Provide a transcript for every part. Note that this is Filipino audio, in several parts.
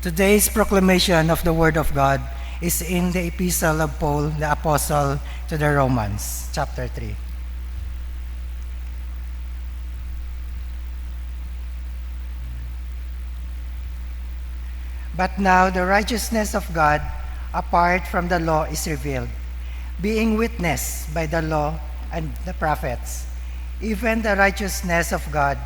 Today's proclamation of the Word of God is in the Epistle of Paul, the Apostle, to the Romans, chapter 3. But now the righteousness of God, apart from the law, is revealed, being witnessed by the law and the prophets, even the righteousness of God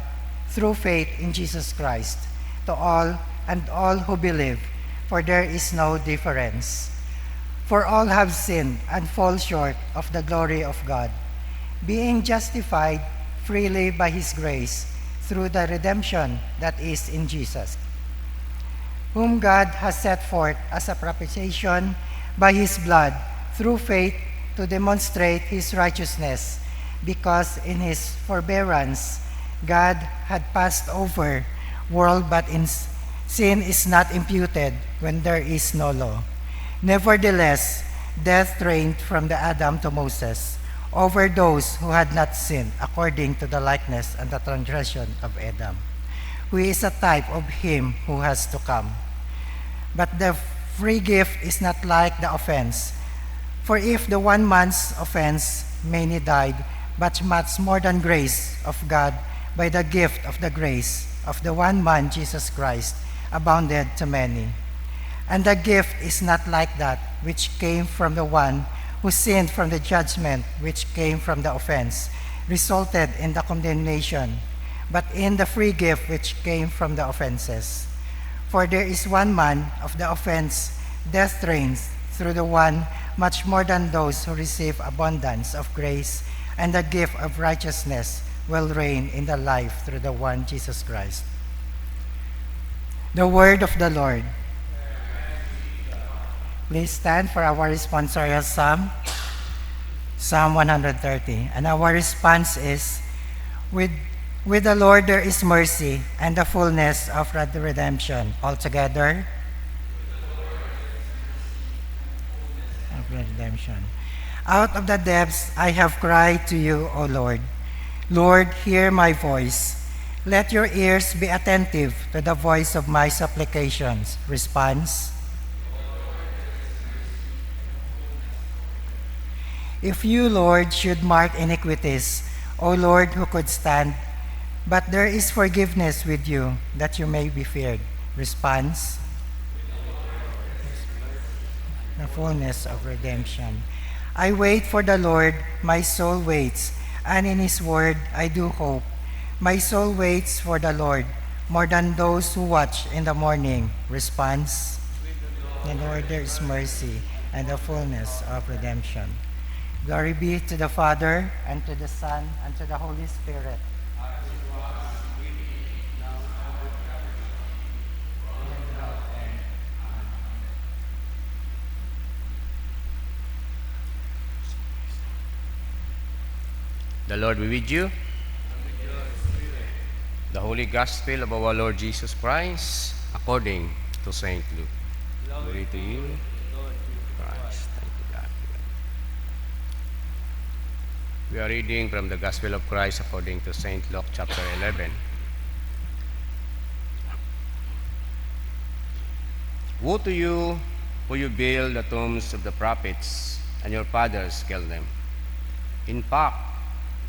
through faith in Jesus Christ, to all and all who believe, for there is no difference. For all have sinned and fall short of the glory of God, being justified freely by His grace through the redemption that is in Jesus, whom God has set forth as a propitiation by His blood through faith to demonstrate His righteousness, because in His forbearance God had passed over world, but in sin is not imputed when there is no law. Nevertheless, death reigned from the Adam to Moses over those who had not sinned, according to the likeness and the transgression of Adam, who is a type of him who has to come. But the free gift is not like the offense. For if the one man's offense many died, but much more than grace of God by the gift of the grace of the one man Jesus Christ abounded to many. And the gift is not like that which came from the one who sinned, from the judgment which came from the offense resulted in the condemnation, but in the free gift which came from the offenses. For there is one man of the offense, death reigns through the one, much more than those who receive abundance of grace, and the gift of righteousness will reign in the life through the one Jesus Christ. The word of the Lord. Please stand for our responsorial psalm, Psalm 130. And our response is, With the Lord there is mercy and the fullness of redemption. Altogether, of redemption. Out of the depths I have cried to you, O Lord. Lord, hear my voice. Let your ears be attentive to the voice of my supplications. Response. If you, Lord, should mark iniquities, O Lord, who could stand? But there is forgiveness with you, that you may be feared. Response. The fullness of redemption. I wait for the Lord, my soul waits, and in His word I do hope. My soul waits for the Lord, more than those who watch in the morning. Response. In the Lord there is mercy and the fullness of redemption. Glory be to the Father, and to the Son, and to the Holy Spirit. The Lord be with you. The Holy Gospel of our Lord Jesus Christ, according to Saint Luke. Glory to you, Christ. Thank you, God. We are reading from the Gospel of Christ according to Saint Luke, chapter 11. Woe to you, who you build the tombs of the prophets, and your fathers killed them. In fact,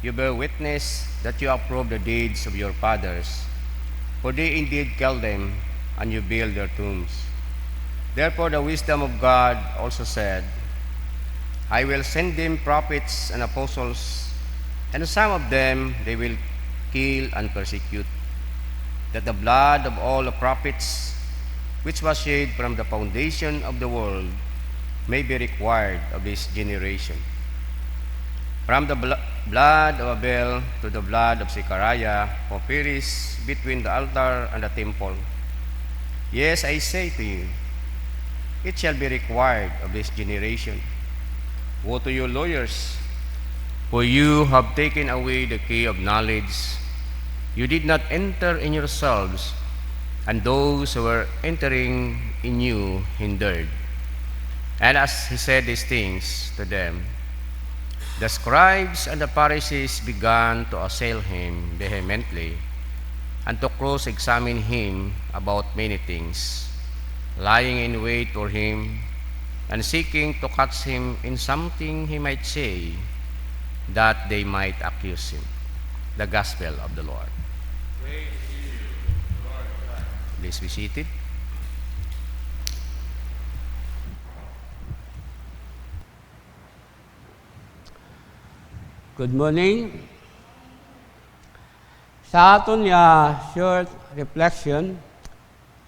you bear witness that you approve the deeds of your fathers, for they indeed killed them, and you build their tombs. Therefore the wisdom of God also said, I will send them prophets and apostles, and some of them they will kill and persecute, that the blood of all the prophets, which was shed from the foundation of the world, may be required of this generation. From the blood of Abel to the blood of Zechariah, who perished between the altar and the temple. Yes, I say to you, it shall be required of this generation. Woe to you, lawyers, for you have taken away the key of knowledge. You did not enter in yourselves, and those who were entering in you hindered. And as he said these things to them, the scribes and the Pharisees began to assail him vehemently and to cross-examine him about many things. lying in wait for him, and seeking to catch him in something he might say, that they might accuse him. The Gospel of the Lord. Praise you, Lord God. Please be seated. Good morning. Sa aton nga short reflection,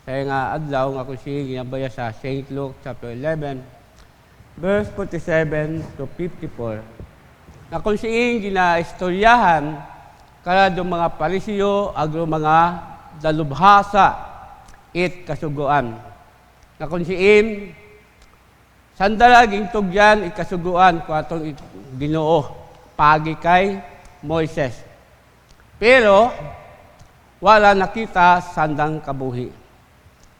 sa nga adlaw nga kung siya ginabaya sa St. Luke chapter 11, verse 47 to 54, na kung siya ginaistoryahan kada do mga Parisiyo agro mga dalubhasa it kasuguan. Na kung siya sandalaging tugyan it kasuguan ko atong Ginoo pagi kay Moises. Pero, wala nakita sandang kabuhi.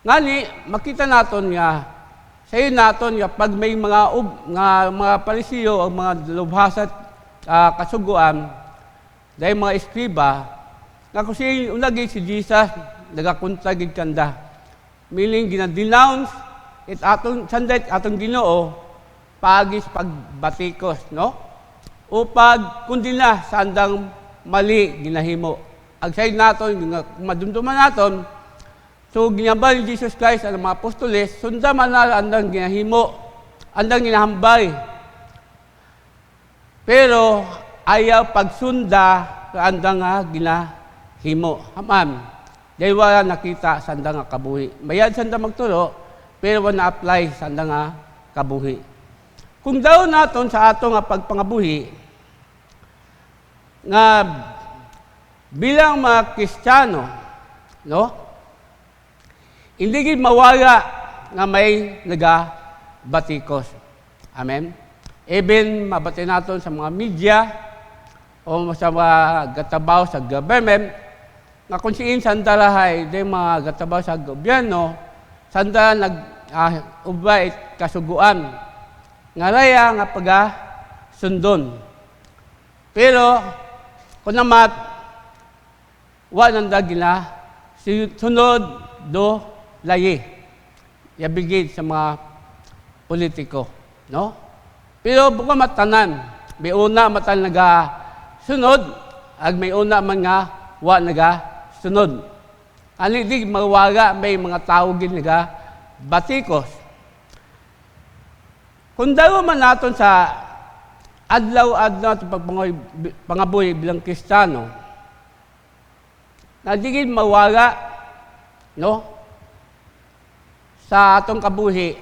Ngani, makita naton nga, sayo naton nga, pag may mga Parisiyo o mga lubhasat kasuguan, dahil mga eskriba, nga kung siya unagi si Jesus, nagakuntagid kanda. Meaning, ginadenounce, it atong sanday atong Ginoo, pagis pagbatikos, no? O pag kundi na sandang mali ginahimo. Ag say naton madumduman naton, so ginambal ni Jesus Christ ang mga apostoles, sunda man na andang ginahimo, andang ginahambay. Pero ayaw pagsunda sa andang ginahimo. Haman, dahil wala nakita sa andang kabuhi. Mayad sanda magturo, pero wala apply sa andang kabuhi. Kung daw naton sa atong pagpangabuhi, nga bilang mga Kristiyano, no? Hindi gid mawala nga may nagabatikos. Amen. Even mabati naton sa mga media o sa mga gatabaw sa government, nga kung siin sandalahay de mga gatabaw sa gobyerno, sanda ubay kasuguan nga raya nga sundon. Pero kung namat, nanda gina, sunod do layi. Yabigid sa mga politiko. No? Pero buka matanan, may una matan sunod, ag may una man nga, sunod. Ani di mawaga, may mga tao gin batikos. Kung daw man naton sa adlaw-adlaw at pangabuhi bilang Kristiyano, na di gid mawala, no? Sa atong kabuhi,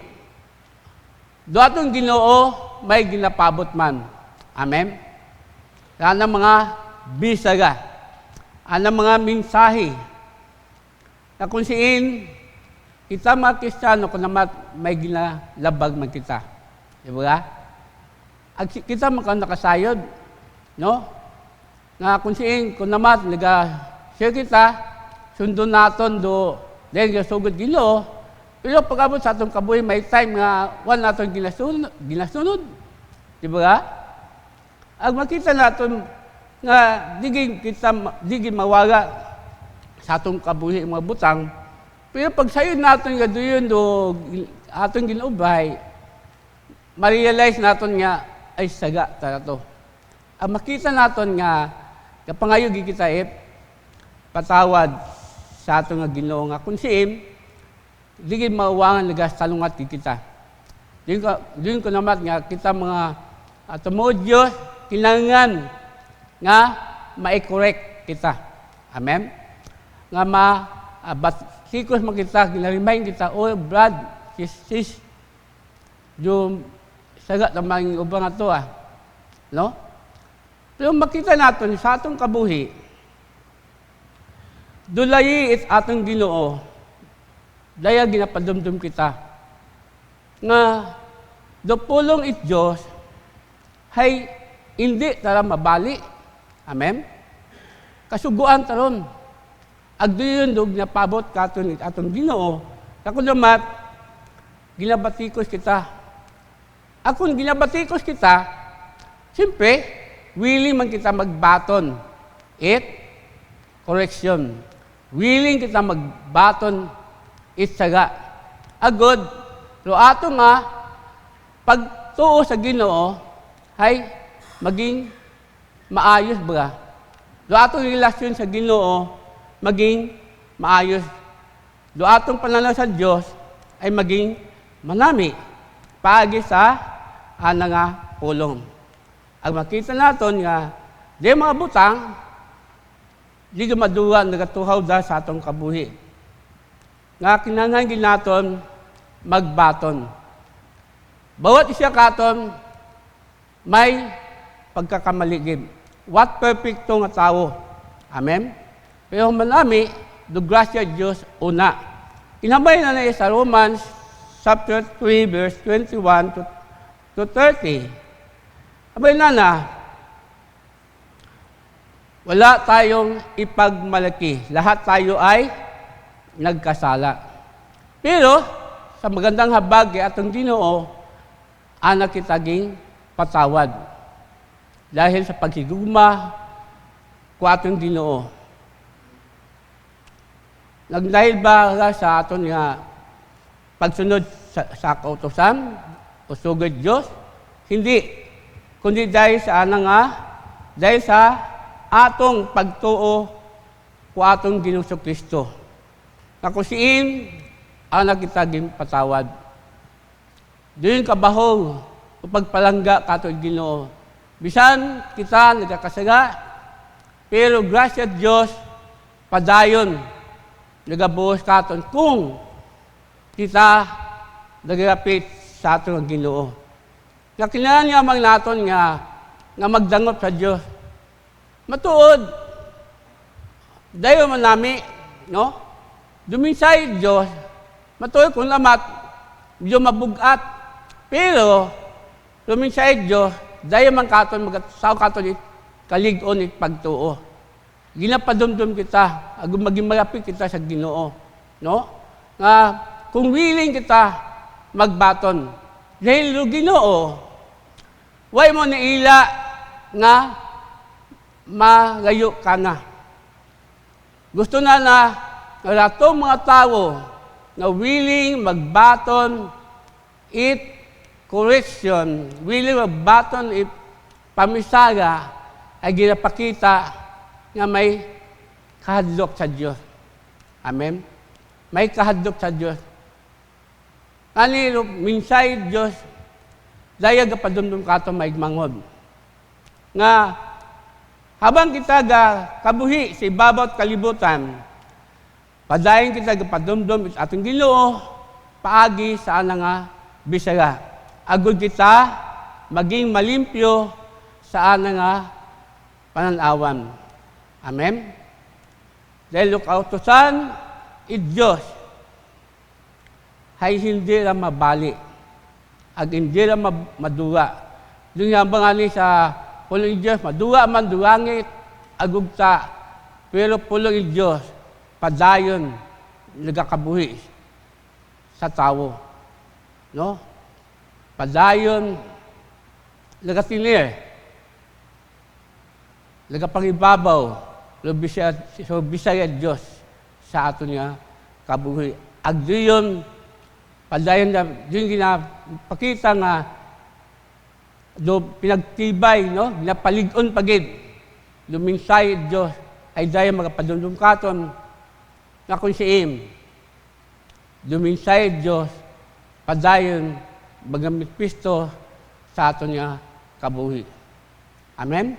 do atong Ginoo may ginapabot man. Amen? Ana mga bisaga, ana mga mensahe, na kung siin, kita mga Kristiyano, kung naman may ginalabag man kita. Diba? At kita nakasayod, no? Nga kung siin, kung naman, share kita, sundon naton do, dahil sugod Ginoo, pero pag-abot sa atong kabuhi, may time nga, wala naton ginasunod. Di ba? Ang makita naton, nga, di mawala sa atong kabuhi, mga butang, pero pag sayod naton nga doon do, atong ginubay, ma-realize naton nga, ay saga tara to. Ang makita naton nga kapangayo kita patawad sa ato nga Ginoo nga kun siim di mawangan nagasalungat kita. Diyon ko naman nga kita mga tumood Diyos kinangan nga ma-correct kita. Amen? Nga batikos makita, ginarimahin kita, oh brad, sis, yung sagat namang ubang ato no? Pero makita natin sa atong kabuhi, dulayi it atong Ginoo, daya ginapadumdum kita, nga dopulong it Diyos, hay hindi tara mabali. Amen? Kasuguan taron. Agdoyon do ginapabot katon it atong Ginoo, kakunamat, ginabatikos kita. Akong ginabatikos kita, siyempre, willing man kita magbaton. Correction. Willing kita magbaton, saga. agod, pero ato nga, pagtuo sa Ginoo, ay maging maayos ba? Do atong relasyon sa Ginoo, maging maayos. Do atong pananaw sa Diyos, ay maging manami, paagi sa nga pulong. Ang makita naton nga, di mga butang, di maduwa nagatuhaw da sa atong kabuhi. Nga kinahanglan naton magbaton. Bawat isa katon may pagkakamaligid. What perfecto nga tao. Amen? Pero manami, do grasya Diyos una. Inabay na sa Romans chapter 3 verse 21 to 30. Abay na, wala tayong ipagmalaki. Lahat tayo ay nagkasala. Pero, sa magandang habag atong Ginoo, anak kitaging patawad. Dahil sa paghigugma ko atong Ginoo. Nagdahil ba sa aton nga pagsunod sa kautosan o sugod Diyos? Hindi. Kundi dahil sa dahil sa atong pagtuo ko atong Ginoong Kristo. Na kung siin, anak kitaging patawad. Doon kabahog o pagpalangga katong Ginoo. Bisan kita nagkakasaga, pero grasya Diyos, padayon, nagabuhos katon kung kita nagapit sa atong Ginoo. Na kinahanglan naton nga magdangot sa Diyos. Matuod, dayo man nami, no? Duminsay Diyos, matuod kung lamat, medyo mabugat. Pero, duminsay Diyos, dayo man katon, magsaw katon kaligon it pagtuo. Ginapadumdum kita, maging malapit kita sa Ginoo. No? Nga, kung willing kita magbaton, dahil Ginoo, way mo naila nga magayo ka na. Gusto na itong mga tao na willing magbaton it correction, willing magbaton it pamisaga, ay ginapakita nga may kahadlok sa Diyos. Amen? May kahadlok sa Diyos. Kanilo, minsay Diyos, daya gapadumdum ka ito maigmangod. Nga, habang kita kabuhi sa ibabaw at kalibutan, padayon kita gapadumdum at atong Ginoo, paagi sa nga Bisaya. Agud kita, maging malimpyo sa nga pananawan. Amen? Dahil lukautosan, Diyos, ay hindi lang mabali. Ag hindi lang maduwa. Doon nga ba nga ni sa pulong Diyos, maduwa man duwangit, agugta. Pero pulong Diyos, padayon, nagakabuhi sa tao. No? Padayon, nagatinir, nagapangibabaw, so Bisaya Diyos sa ato niya kabuhi. Ag diyon, padayon na, diyon ginapakita nga, do pinagtibay, no? Ginapaligon pagid. Luminsay Diyos, ay daya magapadundong katon, na kung siim. Luminsay Diyos, padayon, magamit Kristo sa ato niya kabuhi. Amen?